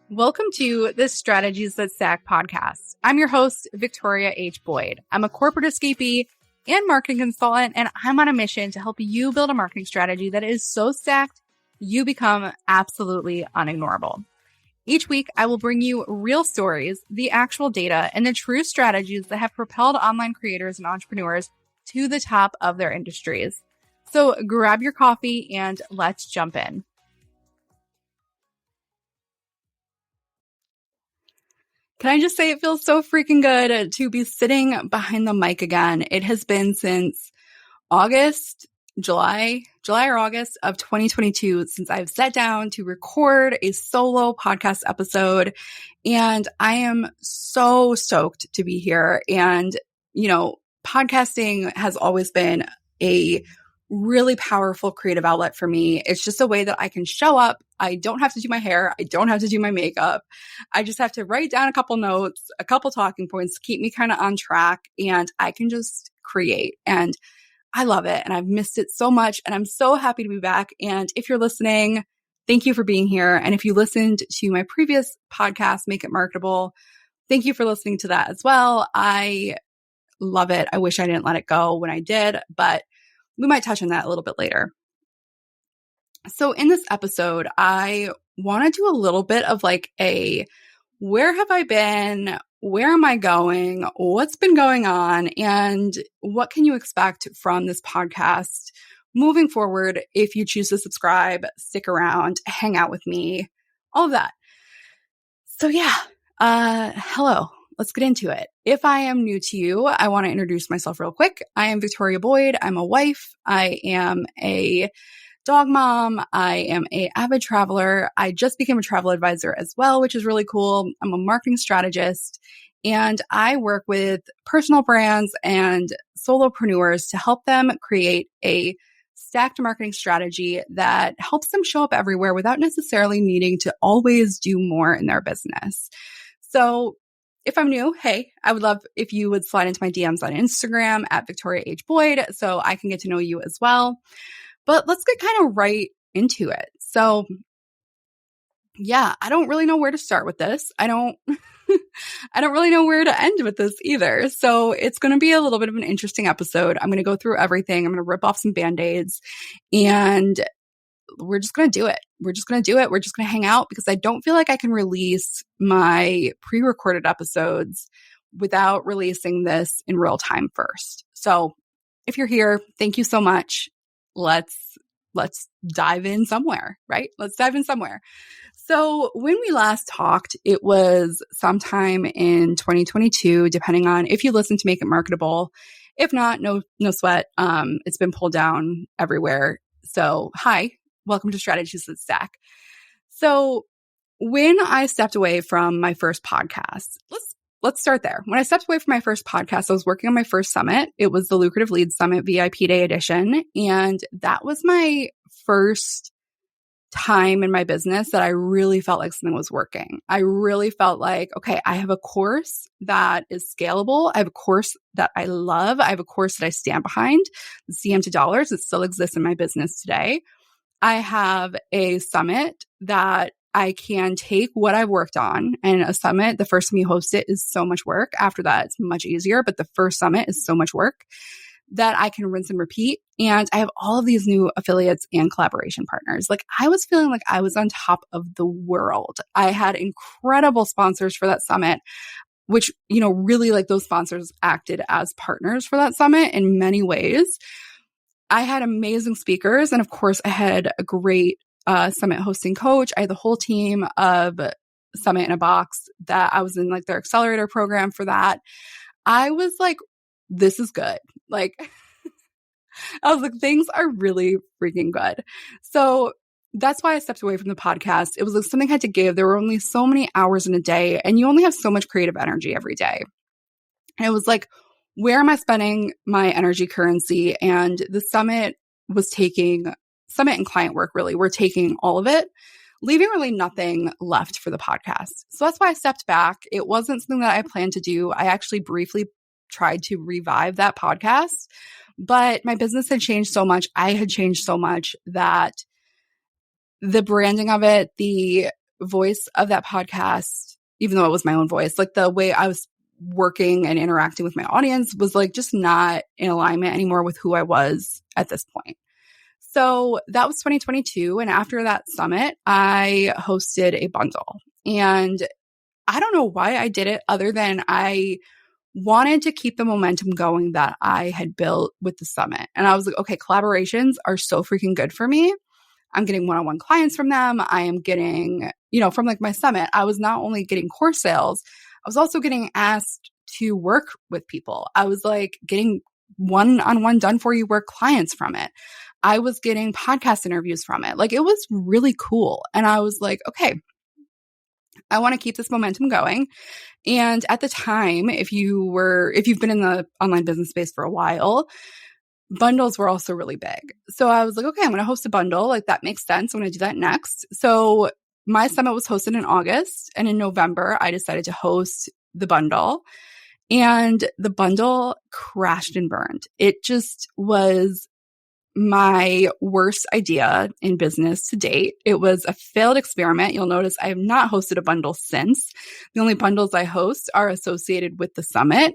Welcome to the Strategies That Stack podcast. I'm your host, Victoria H. Boyd. I'm a corporate escapee and marketing consultant, and I'm on a mission to help you build a marketing strategy that is so stacked, you become absolutely unignorable. Each week, I will bring you real stories, the actual data, and the true strategies that have propelled online creators and entrepreneurs to the top of their industries. So grab your coffee and let's jump in. Can I just say it feels so freaking good to be sitting behind the mic again. It has been since July or August of 2022 since I've sat down to record a solo podcast episode. And I am so stoked to be here. And, podcasting has always been a really powerful creative outlet for me. It's just a way that I can show up. I don't have to do my hair. I don't have to do my makeup. I just have to write down a couple notes, a couple talking points to keep me kind of on track, and I can just create. And I love it. And I've missed it so much. And I'm so happy to be back. And if you're listening, thank you for being here. And if you listened to my previous podcast, Make It Marketable, thank you for listening to that as well. I love it. I wish I didn't let it go when I did, but we might touch on that a little bit later. So in this episode, I want to do a little bit of like where have I been? Where am I going? What's been going on? And what can you expect from this podcast moving forward if you choose to subscribe, stick around, hang out with me, all of that. So hello. Let's get into it. If I am new to you, I want to introduce myself real quick. I am Victoria Boyd. I'm a wife. I am a dog mom. I am an avid traveler. I just became a travel advisor as well, which is really cool. I'm a marketing strategist, and I work with personal brands and solopreneurs to help them create a stacked marketing strategy that helps them show up everywhere without necessarily needing to always do more in their business. So if I'm new, hey, I would love if you would slide into my DMs on Instagram at Victoria H. Boyd so I can get to know you as well. But let's get kind of right into it. So I don't really know where to start with this. I don't really know where to end with this either. So it's going to be a little bit of an interesting episode. I'm going to go through everything. I'm going to rip off some Band-Aids, and we're just going to do it. We're just going to hang out because I don't feel like I can release my pre-recorded episodes without releasing this in real time first. So if you're here, thank you so much. Let's dive in somewhere, right? Let's dive in somewhere. So when we last talked, it was sometime in 2022, depending on if you listen to Make It Marketable. If not, no sweat. It's been pulled down everywhere. So hi. Welcome to Strategies That Stack. So when I stepped away from my first podcast, let's start there. When I stepped away from my first podcast, I was working on my first summit. It was the Lucrative Leads Summit VIP Day Edition. And that was my first time in my business that I really felt like something was working. I really felt like, okay, I have a course that is scalable. I have a course that I love. I have a course that I stand behind. The CM to Dollars, it still exists in my business today. I have a summit that I can take what I've worked on. And a summit, the first time you host it is so much work. After that, it's much easier. But the first summit is so much work that I can rinse and repeat. And I have all of these new affiliates and collaboration partners. Like I was feeling like I was on top of the world. I had incredible sponsors for that summit, which, really like those sponsors acted as partners for that summit in many ways. I had amazing speakers. And of course, I had a great summit hosting coach. I had the whole team of Summit in a Box that I was in like their accelerator program for that. I was like, this is good. Like, I was like, things are really freaking good. So that's why I stepped away from the podcast. It was like something I had to give. There were only so many hours in a day, and you only have so much creative energy every day. And it was like, where am I spending my energy currency? And the summit and client work really were taking all of it, leaving really nothing left for the podcast. So that's why I stepped back. It wasn't something that I planned to do. I actually briefly tried to revive that podcast, but my business had changed so much. I had changed so much that the branding of it, the voice of that podcast, even though it was my own voice, like the way I was working and interacting with my audience was like just not in alignment anymore with who I was at this point. So that was 2022. And after that summit, I hosted a bundle. And I don't know why I did it other than I wanted to keep the momentum going that I had built with the summit. And I was like, okay, collaborations are so freaking good for me. I'm getting one-on-one clients from them. I am getting, from like my summit, I was not only getting course sales, I was also getting asked to work with people. I was like getting one-on-one done for you work clients from it. I was getting podcast interviews from it. Like it was really cool. And I was like, okay, I want to keep this momentum going. And at the time, if you've been in the online business space for a while, bundles were also really big. So I was like, okay, I'm going to host a bundle. Like that makes sense. I'm going to do that next. So my summit was hosted in August, and in November, I decided to host the bundle, and the bundle crashed and burned. It just was my worst idea in business to date. It was a failed experiment. You'll notice I have not hosted a bundle since. The only bundles I host are associated with the summit.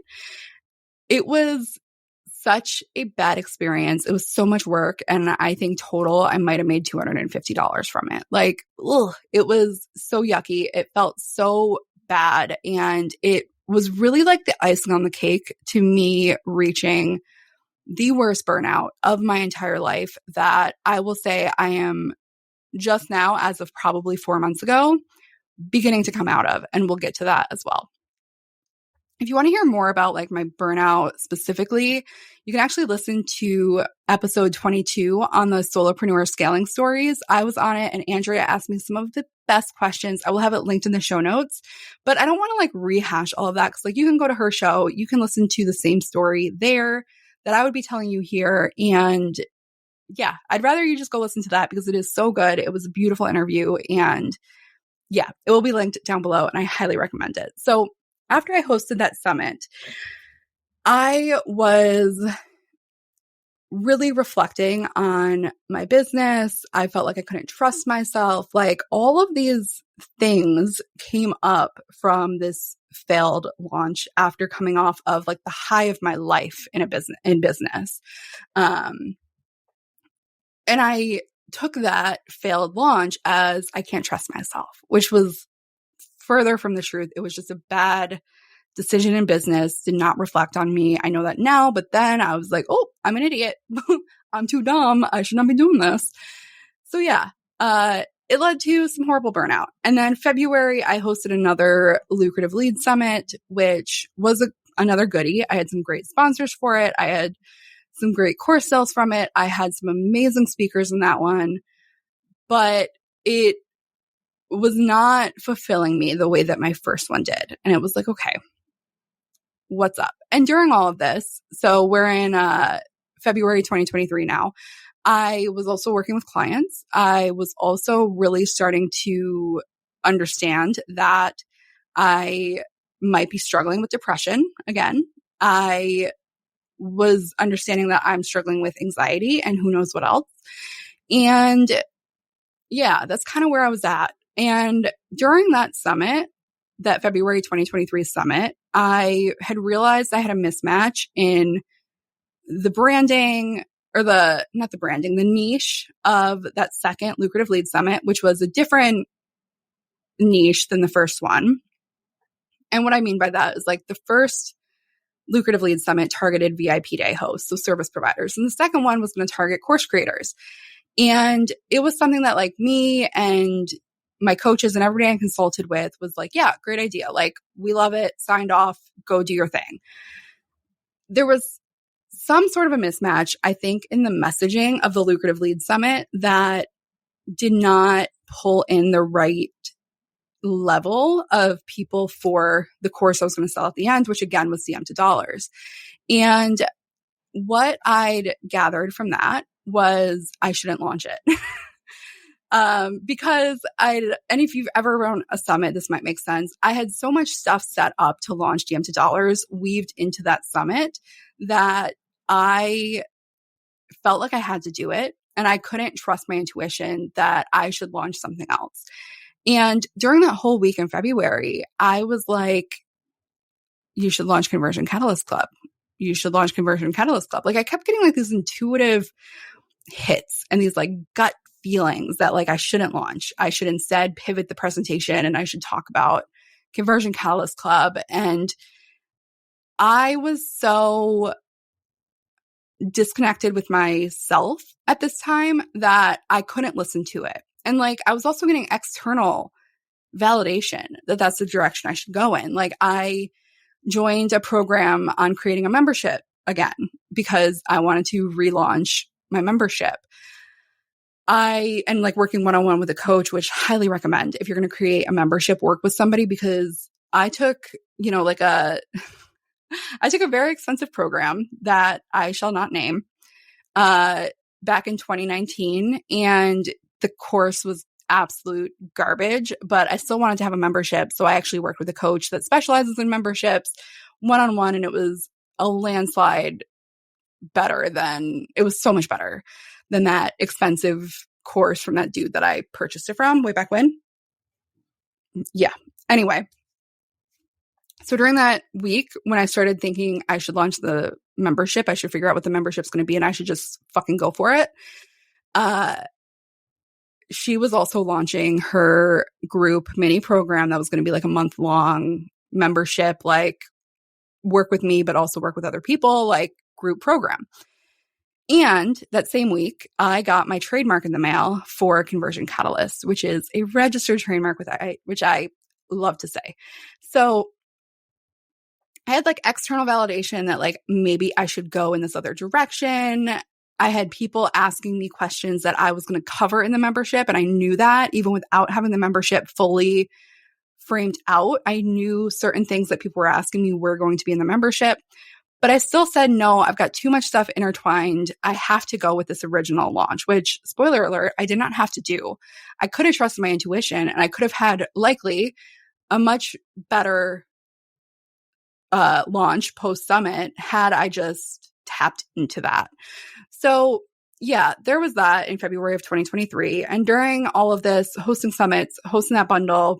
It was such a bad experience. It was so much work. And I think total, I might have made $250 from it. Like, it was so yucky. It felt so bad. And it was really like the icing on the cake to me reaching the worst burnout of my entire life that I will say I am just now, as of probably 4 months ago, beginning to come out of. And we'll get to that as well. If you want to hear more about like my burnout specifically, you can actually listen to episode 22 on the solopreneur scaling stories. I was on it and Andrea asked me some of the best questions. I will have it linked in the show notes, but I don't want to like rehash all of that because like you can go to her show, you can listen to the same story there that I would be telling you here. And yeah, I'd rather you just go listen to that because it is so good. It was a beautiful interview, and yeah, it will be linked down below and I highly recommend it. So after I hosted that summit, I was really reflecting on my business. I felt like I couldn't trust myself. Like all of these things came up from this failed launch after coming off of like the high of my life in business. And I took that failed launch as I can't trust myself, which was further from the truth. It was just a bad decision in business, did not reflect on me. I know that now, but then I was like, oh, I'm an idiot. I'm too dumb. I should not be doing this. So yeah, it led to some horrible burnout. And then February, I hosted another lucrative lead summit, which was another goodie. I had some great sponsors for it. I had some great course sales from it. I had some amazing speakers in that one, but it was not fulfilling me the way that my first one did. And it was like, okay, what's up? And during all of this, so we're in February 2023 now, I was also working with clients. I was also really starting to understand that I might be struggling with depression again. I was understanding that I'm struggling with anxiety and who knows what else. And yeah, that's kind of where I was at. And during that summit, that February 2023 summit, I had realized I had a mismatch in the branding or the niche of that second lucrative lead summit, which was a different niche than the first one. And what I mean by that is like the first lucrative lead summit targeted VIP day hosts, so service providers. And the second one was going to target course creators. And it was something that like me and my coaches and everybody I consulted with was like, yeah, great idea. Like, we love it. Signed off. Go do your thing. There was some sort of a mismatch, I think, in the messaging of the lucrative lead summit that did not pull in the right level of people for the course I was going to sell at the end, which again was DM to dollars. And what I'd gathered from that was I shouldn't launch it. Because and if you've ever run a summit, this might make sense. I had so much stuff set up to launch DM to dollars weaved into that summit that I felt like I had to do it. And I couldn't trust my intuition that I should launch something else. And during that whole week in February, I was like, you should launch Conversion Catalyst Club. You should launch Conversion Catalyst Club. Like I kept getting like these intuitive hits and these like gut feelings that like I shouldn't launch. I should instead pivot the presentation and I should talk about Conversion Catalyst Club. And I was so disconnected with myself at this time that I couldn't listen to it. And like I was also getting external validation that that's the direction I should go in. Like I joined a program on creating a membership again because I wanted to relaunch my membership. And like working one-on-one with a coach, which highly recommend if you're going to create a membership, work with somebody, because I took, I took a very expensive program that I shall not name, back in 2019, and the course was absolute garbage, but I still wanted to have a membership. So I actually worked with a coach that specializes in memberships one-on-one, and it was a landslide it was so much better than that expensive course from that dude that I purchased it from way back when. Yeah. Anyway. So during that week, when I started thinking I should launch the membership, I should figure out what the membership's going to be and I should just fucking go for it. She was also launching her group mini program that was going to be like a month-long membership, like work with me, but also work with other people, like group program. And that same week, I got my trademark in the mail for Conversion Catalyst, which is a registered trademark which I love to say. So I had like external validation that like maybe I should go in this other direction. I had people asking me questions that I was going to cover in the membership. And I knew that even without having the membership fully framed out, I knew certain things that people were asking me were going to be in the membership. But I still said, no, I've got too much stuff intertwined. I have to go with this original launch, which, spoiler alert, I did not have to do. I could have trusted my intuition and I could have had likely a much better launch post-summit had I just tapped into that. So yeah, there was that in February of 2023. And during all of this, hosting summits, hosting that bundle,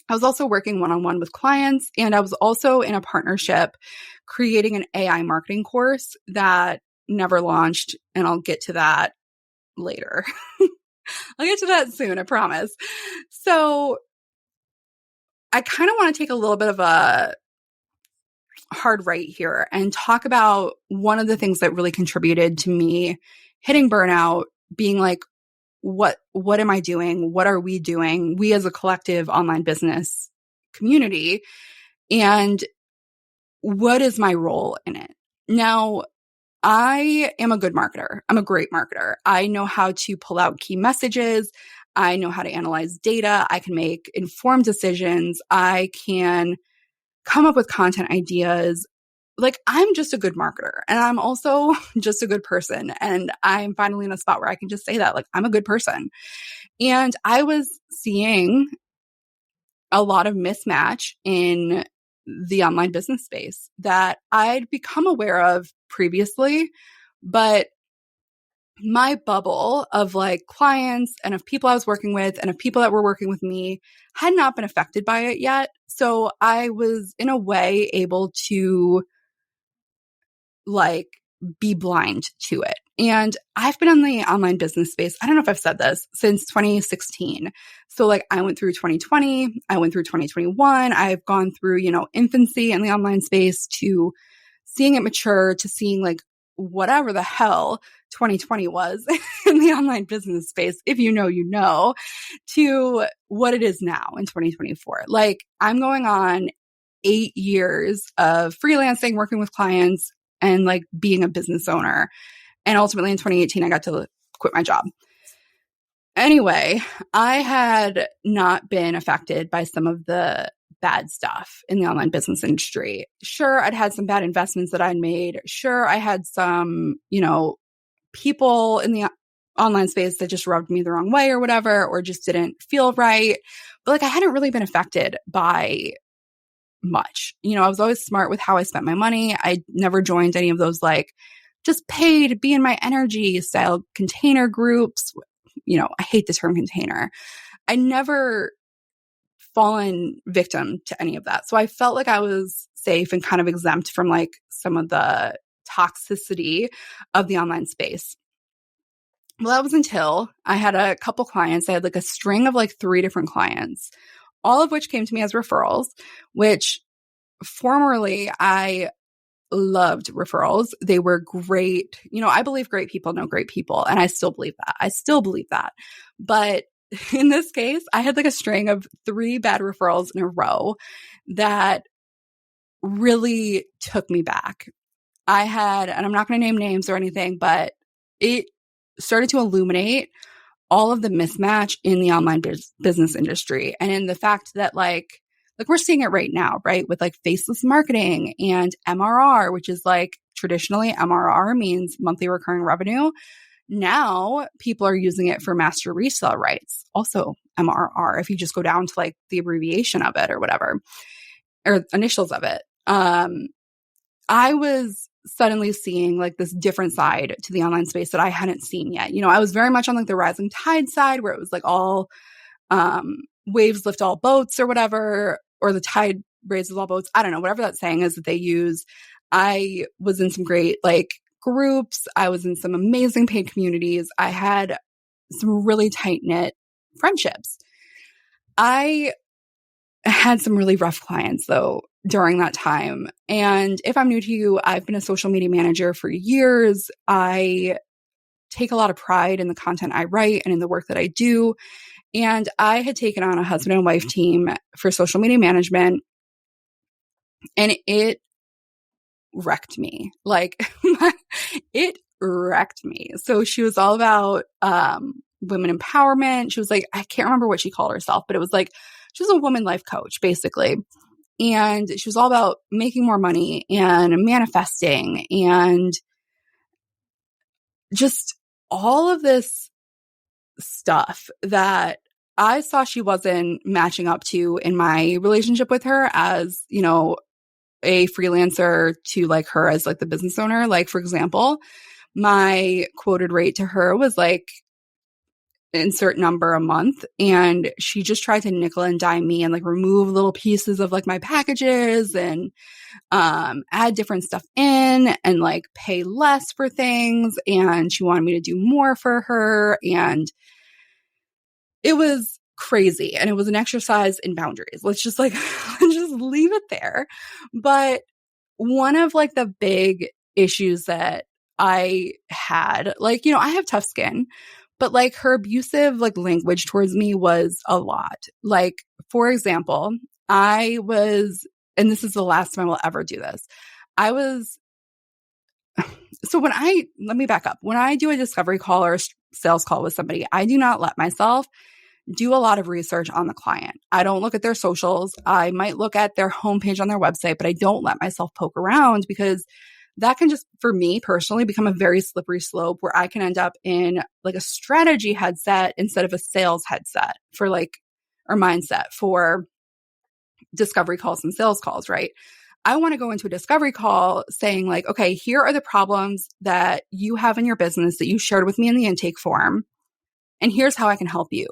I was also working one-on-one with clients, and I was also in a partnership creating an AI marketing course that never launched, and I'll get to that later. I'll get to that soon, I promise. So I kind of want to take a little bit of a hard right here and talk about one of the things that really contributed to me hitting burnout, being like, what am I doing? What are we doing? We as a collective online business community, and what is my role in it? Now, I am a good marketer. I'm a great marketer. I know how to pull out key messages. I know how to analyze data. I can make informed decisions. I can come up with content ideas. Like, I'm just a good marketer, and I'm also just a good person. And I'm finally in a spot where I can just say that, like, I'm a good person. And I was seeing a lot of mismatch in the online business space that I'd become aware of previously, but my bubble of like clients and of people I was working with and of people that were working with me had not been affected by it yet. So I was in a way able to like be blind to it. And I've been in the online business space, I don't know if I've said this, since 2016. So like I went through 2020, I went through 2021. I've gone through, infancy in the online space to seeing it mature to seeing like whatever the hell 2020 was in the online business space, if you know, to what it is now in 2024. Like I'm going on 8 years of freelancing, working with clients, and like being a business owner. And ultimately in 2018, I got to quit my job. Anyway, I had not been affected by some of the bad stuff in the online business industry. Sure, I'd had some bad investments that I'd made. Sure, I had some, people in the online space that just rubbed me the wrong way or whatever, or just didn't feel right. But like I hadn't really been affected by much. I was always smart with how I spent my money. I never joined any of those like just pay to be in my energy style container groups. I hate the term container. I never fallen victim to any of that. So I felt like I was safe and kind of exempt from like some of the toxicity of the online space. Well, that was until I had a couple clients. I had like a string of like 3 different clients, all of which came to me as referrals, which formerly I loved referrals. They were great. I believe great people know great people, and I still believe that. But in this case, I had like a string of 3 bad referrals in a row that really took me back. And I'm not going to name names or anything, but it started to illuminate all of the mismatch in the online business industry, and in the fact that like we're seeing it right now, right? With like faceless marketing and MRR, which is like traditionally MRR means monthly recurring revenue. Now people are using it for master resale rights, also MRR, if you just go down to like the abbreviation of it or whatever, or initials of it. I was suddenly seeing like this different side to the online space that I hadn't seen yet. I was very much on like the rising tide side, where it was like all waves lift all boats or whatever, or the tide raises all boats. I don't know, whatever that saying is that they use. I was in some great like groups. I was in some amazing paid communities. I had some really tight knit friendships. I had some really rough clients though during that time. And if I'm new to you, I've been a social media manager for years. I take a lot of pride in the content I write and in the work that I do. And I had taken on a husband and wife team for social media management, and it wrecked me. Like it wrecked me. So she was all about women empowerment. She was like, I can't remember what she called herself, but it was like she was a woman life coach basically. And she was all about making more money and manifesting and just all of this stuff that I saw she wasn't matching up to in my relationship with her as, a freelancer to like her as like the business owner. Like, for example, my quoted rate to her was like insert number a month, and she just tried to nickel and dime me and like remove little pieces of like my packages and add different stuff in and like pay less for things, and she wanted me to do more for her, and it was crazy, and it was an exercise in boundaries. Let's just leave it there. But one of like the big issues that I had, like, I have tough skin, but like her abusive like language towards me was a lot. Like, for example, and this is the last time I will ever do this. Let me back up. When I do a discovery call or a sales call with somebody, I do not let myself do a lot of research on the client. I don't look at their socials. I might look at their homepage on their website, but I don't let myself poke around, because that can just, for me personally, become a very slippery slope where I can end up in like a strategy headset instead of a sales headset for like, or mindset for discovery calls and sales calls, right? I want to go into a discovery call saying like, okay, here are the problems that you have in your business that you shared with me in the intake form, and here's how I can help you.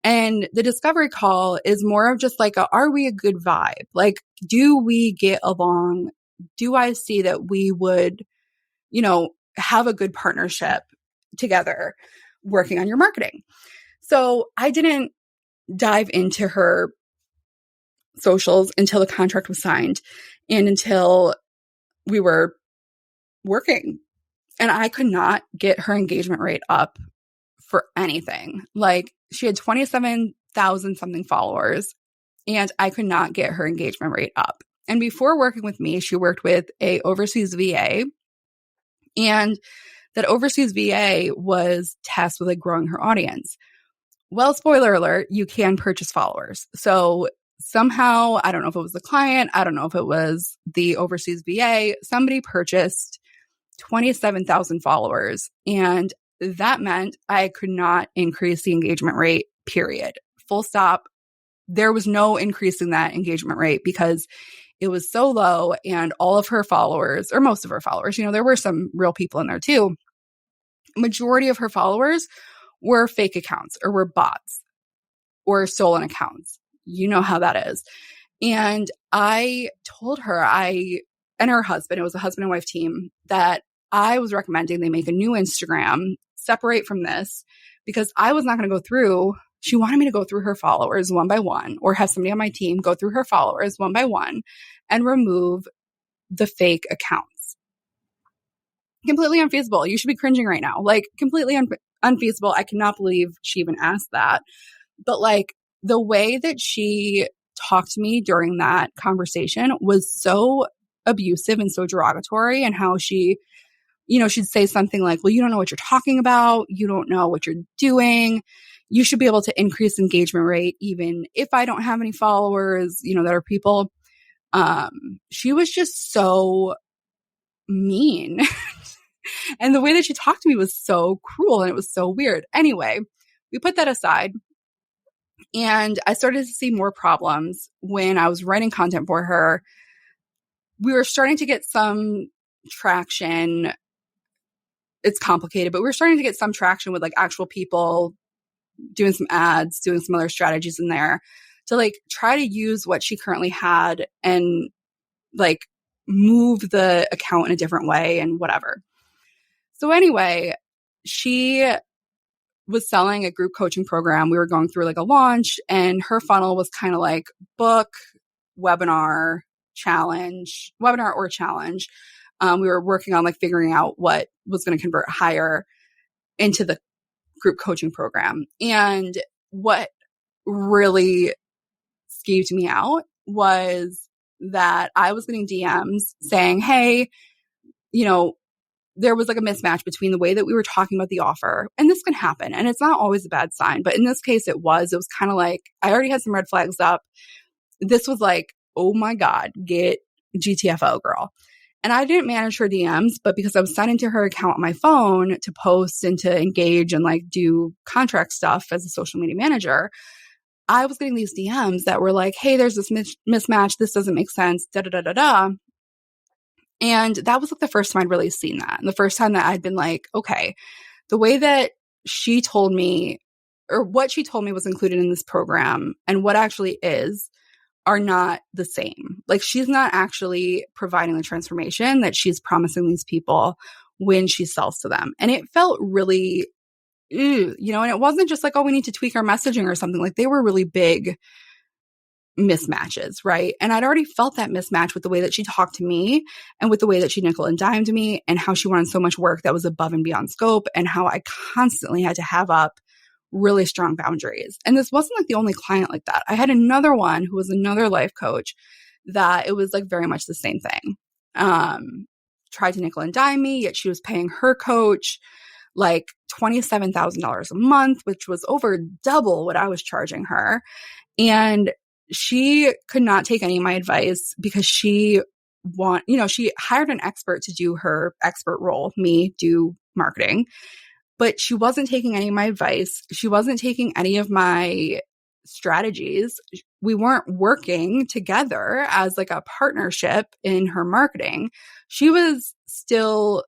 And the discovery call is more of just like, are we a good vibe? Like, do we get along? Do I see that we would, have a good partnership together working on your marketing? So I didn't dive into her socials until the contract was signed and until we were working. And I could not get her engagement rate up for anything. Like, she had 27,000 something followers, and I could not get her engagement rate up. And before working with me, she worked with a overseas VA, and that overseas VA was tasked with like growing her audience. Well, spoiler alert, you can purchase followers. So somehow, I don't know if it was the client, I don't know if it was the overseas VA, somebody purchased 27,000 followers, and that meant I could not increase the engagement rate, period. Full stop. There was no increasing that engagement rate because it was so low, and all of her followers, or most of her followers, there were some real people in there too. Majority of her followers were fake accounts or were bots. or stolen accounts. You know how that is. And I told her, and her husband, it was a husband and wife team, that I was recommending they make a new Instagram, separate from this, because I was not going to go through. She wanted me to go through her followers one by one, or have somebody on my team go through her followers one by one and remove the fake accounts. Completely unfeasible. You should be cringing right now. Like, completely unfeasible. I cannot believe she even asked that. But like, the way that she talked to me during that conversation was so abusive and so derogatory, and how she, she'd say something like, well, you don't know what you're talking about. You don't know what you're doing. You should be able to increase engagement rate even if I don't have any followers, that are people. She was just so mean. And the way that she talked to me was so cruel, and it was so weird. Anyway, we put that aside. And I started to see more problems when I was writing content for her. We were starting to get some traction. It's complicated, but we were starting to get some traction with like actual people doing some ads, doing some other strategies in there to like try to use what she currently had and like move the account in a different way and whatever. So anyway, she was selling a group coaching program. We were going through like a launch, and her funnel was kind of like book, webinar or challenge. We were working on like figuring out what was going to convert higher into the group coaching program. And what really skeeved me out was that I was getting DMs saying, hey, there was like a mismatch between the way that we were talking about the offer. And this can happen, and it's not always a bad sign. But in this case, it was kind of like, I already had some red flags up. This was like, oh my God, get GTFO, girl. And I didn't manage her DMs, but because I was signing to her account on my phone to post and to engage and like do contract stuff as a social media manager, I was getting these DMs that were like, hey, there's this mismatch. This doesn't make sense. Da da da da da. And that was like the first time I'd really seen that. And the first time that I'd been like, okay, the way that she told me, or what she told me was included in this program and what actually is, are not the same. Like, she's not actually providing the transformation that she's promising these people when she sells to them. And it felt really, and it wasn't just like, oh, we need to tweak our messaging or something. Like, they were really big mismatches, right? And I'd already felt that mismatch with the way that she talked to me and with the way that she nickel and dimed me, and how she wanted so much work that was above and beyond scope, and how I constantly had to have up really strong boundaries. And this wasn't like the only client like that. I had another one who was another life coach that it was like very much the same thing. Tried to nickel and dime me, yet she was paying her coach like $27,000 a month, which was over double what I was charging her. And she could not take any of my advice because she hired an expert to do her expert role, me do marketing, but she wasn't taking any of my advice. She wasn't taking any of my strategies. We weren't working together as like a partnership in her marketing. She was still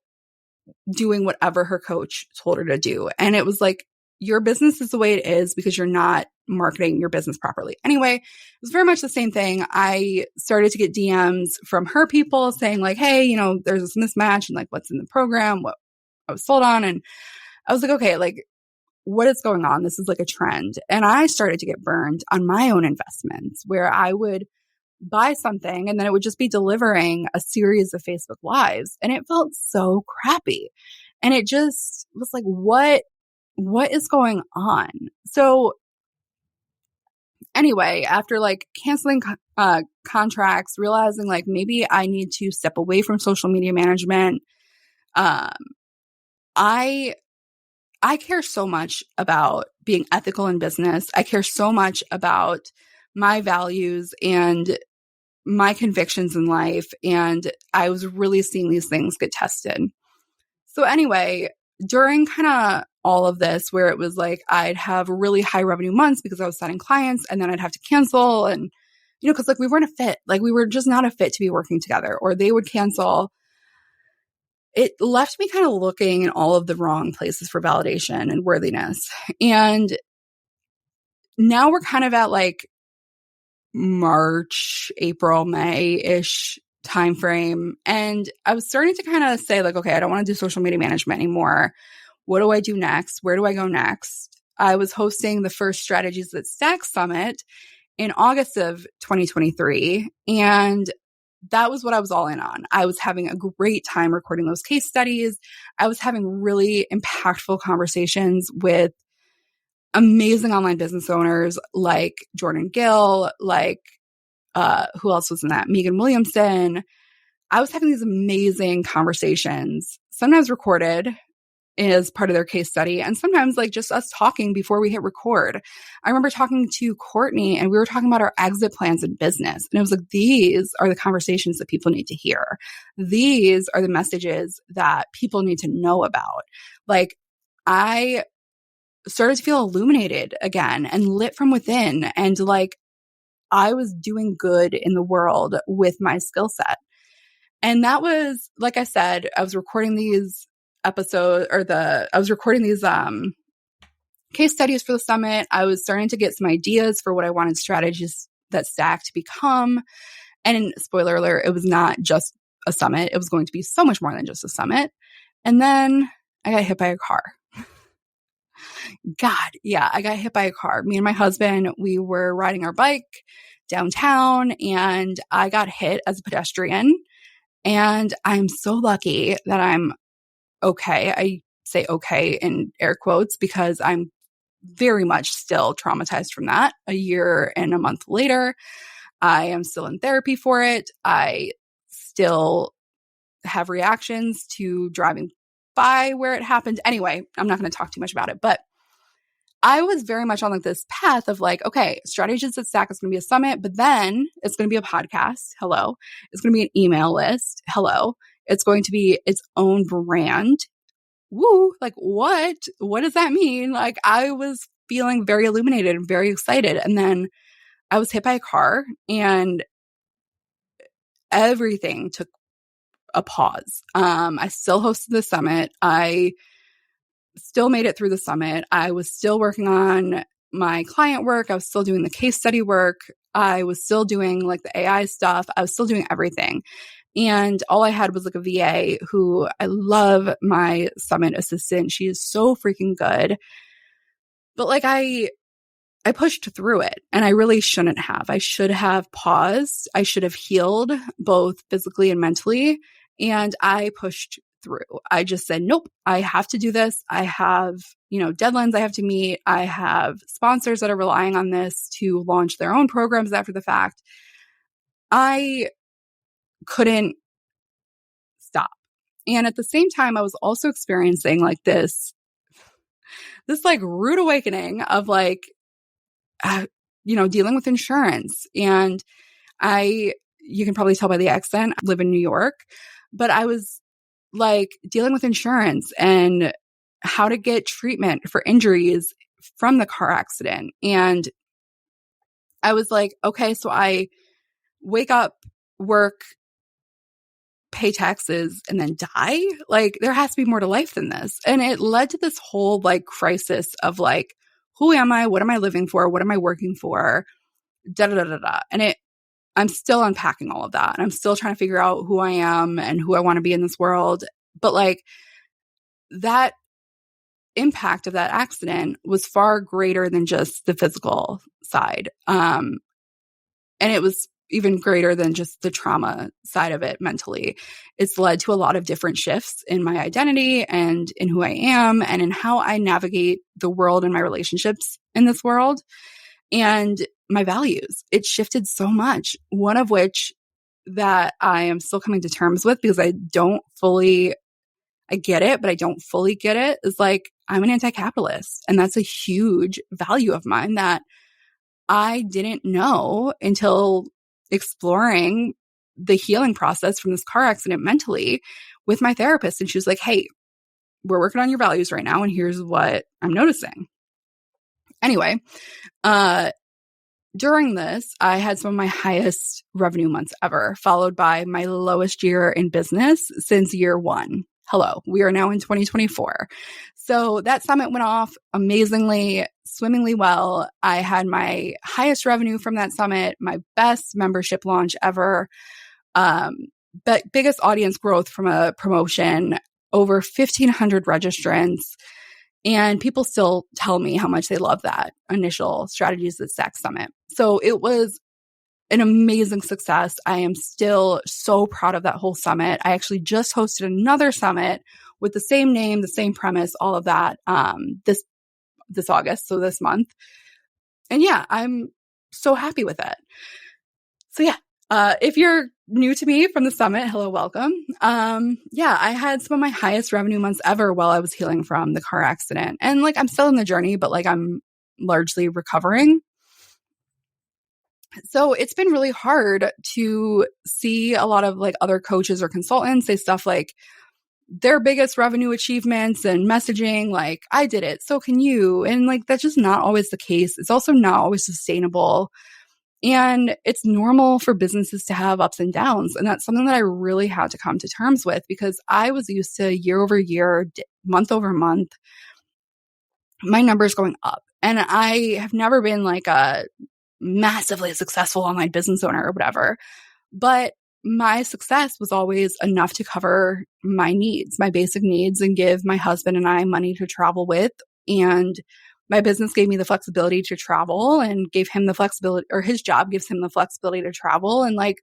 doing whatever her coach told her to do. And it was like, your business is the way it is because you're not marketing your business properly. Anyway, it was very much the same thing. I started to get DMs from her people saying like, hey, there's this mismatch and like what's in the program, what I was sold on. And I was like, okay, like what is going on? This is like a trend. And I started to get burned on my own investments where I would buy something and then it would just be delivering a series of Facebook Lives. And it felt so crappy. And it just was like, what is going on? So anyway, after like canceling contracts, realizing like maybe I need to step away from social media management, I care so much about being ethical in business. I care so much about my values and my convictions in life. And I was really seeing these things get tested. So anyway, during kind of all of this, where it was like I'd have really high revenue months because I was signing clients, and then I'd have to cancel, and because like we weren't a fit, like we were just not a fit to be working together, or they would cancel. It left me kind of looking in all of the wrong places for validation and worthiness. And now we're kind of at like March, April, May-ish timeframe. And I was starting to kind of say like, okay, I don't want to do social media management anymore. What do I do next? Where do I go next? I was hosting the first Strategies That Stack Summit in August of 2023. And that was what I was all in on. I was having a great time recording those case studies. I was having really impactful conversations with amazing online business owners like Jordan Gill, like who else was in that? Megan Williamson. I was having these amazing conversations, sometimes recorded as part of their case study, and sometimes like just us talking before we hit record. I remember talking to Courtney and we were talking about our exit plans in business. And it was like, these are the conversations that people need to hear. These are the messages that people need to know about. Like, I started to feel illuminated again and lit from within. And like, I was doing good in the world with my skill set. And that was, like I said, I was recording these case studies for the summit. I was starting to get some ideas for what I wanted Strategies That Stack to become. And spoiler alert, it was not just a summit. It was going to be so much more than just a summit. And then I got hit by a car. God, yeah, I got hit by a car. Me and my husband, we were riding our bike downtown and I got hit as a pedestrian. And I'm so lucky that I'm okay. I say okay in air quotes because I'm very much still traumatized from that. A year and a month later, I am still in therapy for it. I still have reactions to driving by where it happened. Anyway, I'm not going to talk too much about it, but I was very much on like this path of like, okay, Strategies That Stack is going to be a summit, but then it's going to be a podcast. Hello. It's going to be an email list. Hello. It's going to be its own brand. Woo. Like what? What does that mean? Like I was feeling very illuminated and very excited. And then I was hit by a car and everything took a pause. I still hosted the summit. I still made it through the summit. I was still working on my client work. I was still doing the case study work. I was still doing like the AI stuff. I was still doing everything. And all I had was like a VA who I love, my summit assistant. She is so freaking good. But like I pushed through it and I really shouldn't have. I should have paused. I should have healed both physically and mentally. And I pushed through. I just said, nope, I have to do this. I have, deadlines I have to meet. I have sponsors that are relying on this to launch their own programs after the fact. I couldn't stop. And at the same time, I was also experiencing like this like rude awakening of like, dealing with insurance. And you can probably tell by the accent, I live in New York, but I was like dealing with insurance and how to get treatment for injuries from the car accident. And I was like, okay, so I wake up, work, pay taxes, and then die? Like there has to be more to life than this. And it led to this whole like crisis of like, who am I? What am I living for? What am I working for? Da da da da da. And I'm still unpacking all of that. And I'm still trying to figure out who I am and who I want to be in this world. But like that impact of that accident was far greater than just the physical side. And it was even greater than just the trauma side of it mentally. It's led to a lot of different shifts in my identity and in who I am and in how I navigate the world and my relationships in this world and my values. It shifted so much, one of which that I am still coming to terms with because I get it, but I don't fully get it, is like, I'm an anti-capitalist. And that's a huge value of mine that I didn't know until exploring the healing process from this car accident mentally with my therapist. And she was like, hey, we're working on your values right now. And here's what I'm noticing. Anyway, during this, I had some of my highest revenue months ever, followed by my lowest year in business since year one. hello, we are now in 2024. So that summit went off amazingly, swimmingly well. I had my highest revenue from that summit, my best membership launch ever, but biggest audience growth from a promotion, over 1,500 registrants. And people still tell me how much they love that initial Strategies That Stack Summit. So it was an amazing success. I am still so proud of that whole summit. I actually just hosted another summit with the same name, the same premise, all of that this August, so this month. And yeah, I'm so happy with it. So yeah, if you're new to me from the summit, hello, welcome. Yeah, I had some of my highest revenue months ever while I was healing from the car accident. And like, I'm still in the journey, but like, I'm largely recovering. So it's been really hard to see a lot of like other coaches or consultants say stuff like their biggest revenue achievements and messaging, like, I did it, so can you. And like, that's just not always the case. It's also not always sustainable. And it's normal for businesses to have ups and downs. And that's something that I really had to come to terms with, because I was used to year over year, month over month, my numbers going up. And I have never been like a massively successful online business owner or whatever. But my success was always enough to cover my needs, my basic needs, and give my husband and I money to travel with. And my business gave me the flexibility to travel and gave him the flexibility, or his job gives him the flexibility to travel. And like,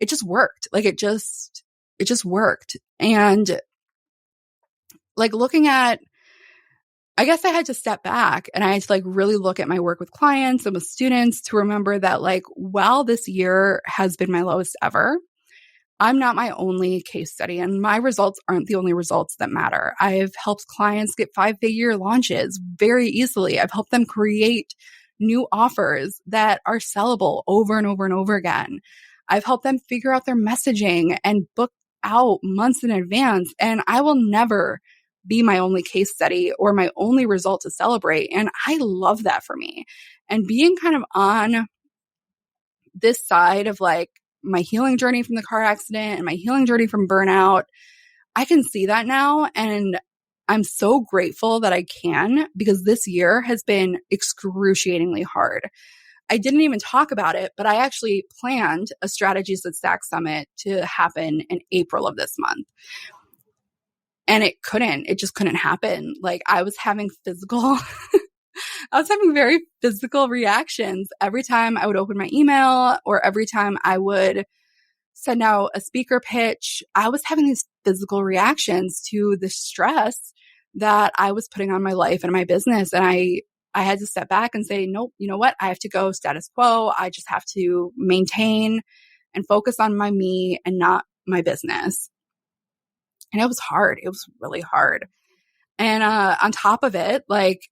it just worked. Like it just worked. And like looking at, I guess I had to step back and I had to like really look at my work with clients and with students to remember that like, while this year has been my lowest ever, I'm not my only case study, and my results aren't the only results that matter. I've helped clients get 5-figure launches very easily. I've helped them create new offers that are sellable over and over and over again. I've helped them figure out their messaging and book out months in advance. And I will never be my only case study or my only result to celebrate. And I love that for me. And being kind of on this side of like my healing journey from the car accident and my healing journey from burnout, I can see that now. And I'm so grateful that I can, because this year has been excruciatingly hard. I didn't even talk about it, but I actually planned a Strategies That Stack Summit to happen in April of this month. And it just couldn't happen. Like I was having very physical reactions every time I would open my email or every time I would send out a speaker pitch. I was having these physical reactions to the stress that I was putting on my life and my business. And I had to step back and say, nope, you know what? I have to go status quo. I just have to maintain and focus on my me and not my business. And it was hard. It was really hard. And on top of it, like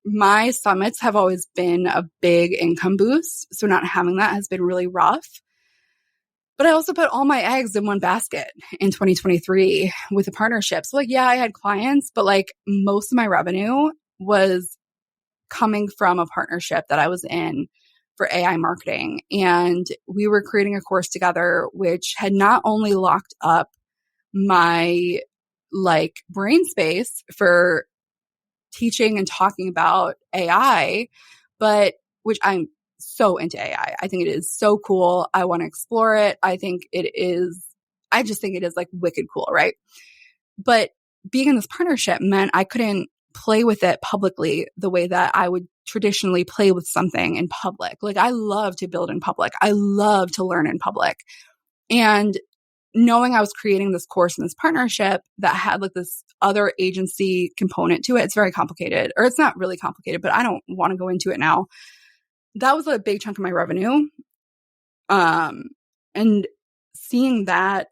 my summits have always been a big income boost. So not having that has been really rough. But I also put all my eggs in one basket in 2023 with a partnership. So like, yeah, I had clients, but like most of my revenue was coming from a partnership that I was in for AI marketing. And we were creating a course together, which had not only locked up my like brain space for teaching and talking about AI, but which I'm so into AI. I think it is so cool. I want to explore it. I just think it is like wicked cool, right? But being in this partnership meant I couldn't play with it publicly the way that I would traditionally play with something in public. Like I love to build in public. I love to learn in public. And knowing I was creating this course in this partnership that had like this other agency component to it, it's very complicated, or it's not really complicated, but I don't want to go into it now. That was a big chunk of my revenue. And seeing that,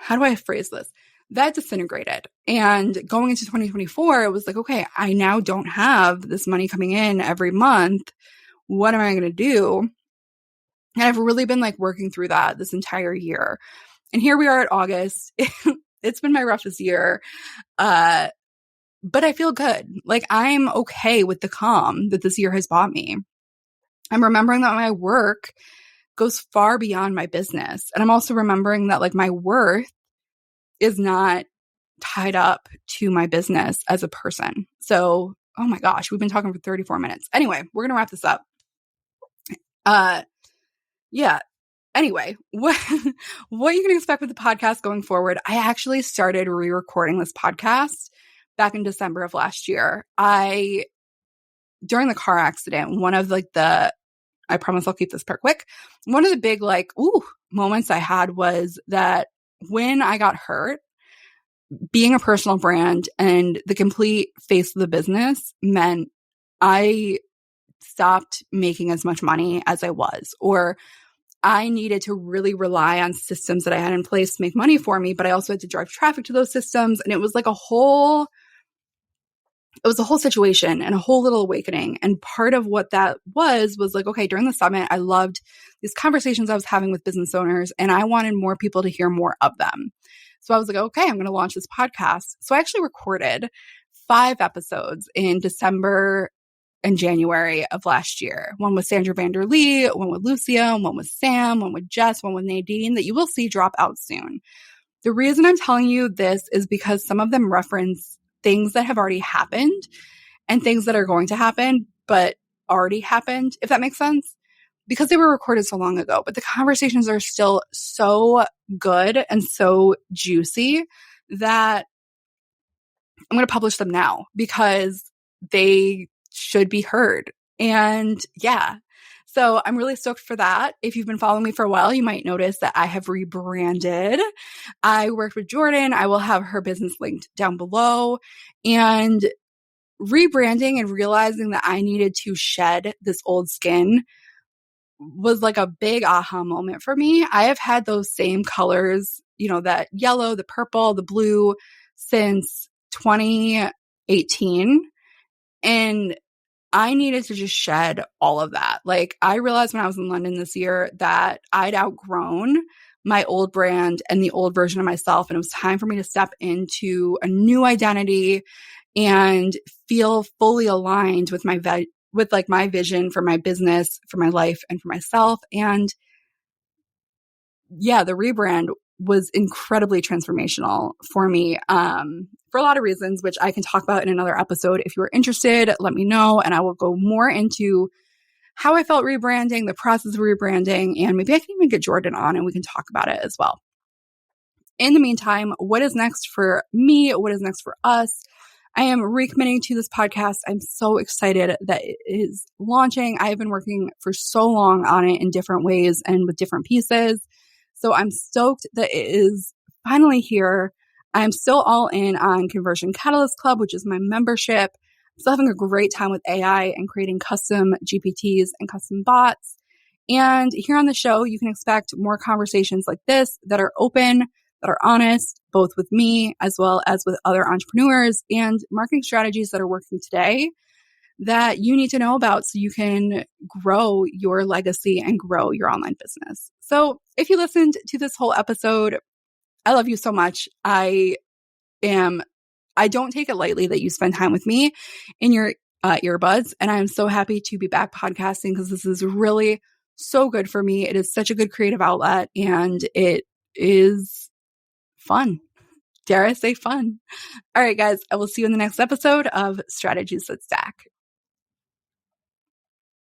how do I phrase this? That disintegrated. And going into 2024, it was like, okay, I now don't have this money coming in every month. What am I going to do? And I've really been like working through that this entire year. And here we are at August. It's been my roughest year. But I feel good. Like I'm okay with the calm that this year has brought me. I'm remembering that my work goes far beyond my business. And I'm also remembering that like my worth is not tied up to my business as a person. So, oh my gosh, we've been talking for 34 minutes. Anyway, we're going to wrap this up. Yeah. Anyway, what you can expect with the podcast going forward, I actually started re-recording this podcast back in December of last year. During the car accident, one of I promise I'll keep this part quick. One of the big moments I had was that when I got hurt, being a personal brand and the complete face of the business meant I stopped making as much money as I was, or I needed to really rely on systems that I had in place to make money for me, but I also had to drive traffic to those systems. And it was like a whole situation and a whole little awakening. And part of what that was like, okay, during the summit, I loved these conversations I was having with business owners, and I wanted more people to hear more of them. So I was like, okay, I'm going to launch this podcast. So I actually recorded 5 episodes in December and January of last year. One with Sandra Vanderlee, one with Lucia, one with Sam, one with Jess, one with Nadine, that you will see drop out soon. The reason I'm telling you this is because some of them reference things that have already happened and things that are going to happen, but already happened, if that makes sense, because they were recorded so long ago. But the conversations are still so good and so juicy that I'm going to publish them now because they should be heard. And yeah, so I'm really stoked for that. If you've been following me for a while, you might notice that I have rebranded. I worked with Jordan. I will have her business linked down below. And rebranding and realizing that I needed to shed this old skin was like a big aha moment for me. I have had those same colors, that yellow, the purple, the blue since 2018. And I needed to just shed all of that. Like, I realized when I was in London this year that I'd outgrown my old brand and the old version of myself. And it was time for me to step into a new identity and feel fully aligned with my vision for my business, for my life, and for myself. And yeah, the rebrand was incredibly transformational for me for a lot of reasons, which I can talk about in another episode. If you're interested, let me know, and I will go more into how I felt rebranding, the process of rebranding, and maybe I can even get Jordan on and we can talk about it as well. In the meantime, what is next for me? What is next for us? I am recommitting to this podcast. I'm so excited that it is launching. I have been working for so long on it in different ways and with different pieces. So I'm stoked that it is finally here. I'm still all in on Conversion Catalyst Club, which is my membership. I'm still having a great time with AI and creating custom GPTs and custom bots. And here on the show, you can expect more conversations like this that are open, that are honest, both with me as well as with other entrepreneurs, and marketing strategies that are working today that you need to know about so you can grow your legacy and grow your online business. So if you listened to this whole episode, I love you so much. I don't take it lightly that you spend time with me in your earbuds. And I'm so happy to be back podcasting because this is really so good for me. It is such a good creative outlet and it is fun. Dare I say fun? All right, guys, I will see you in the next episode of Strategies That Stack.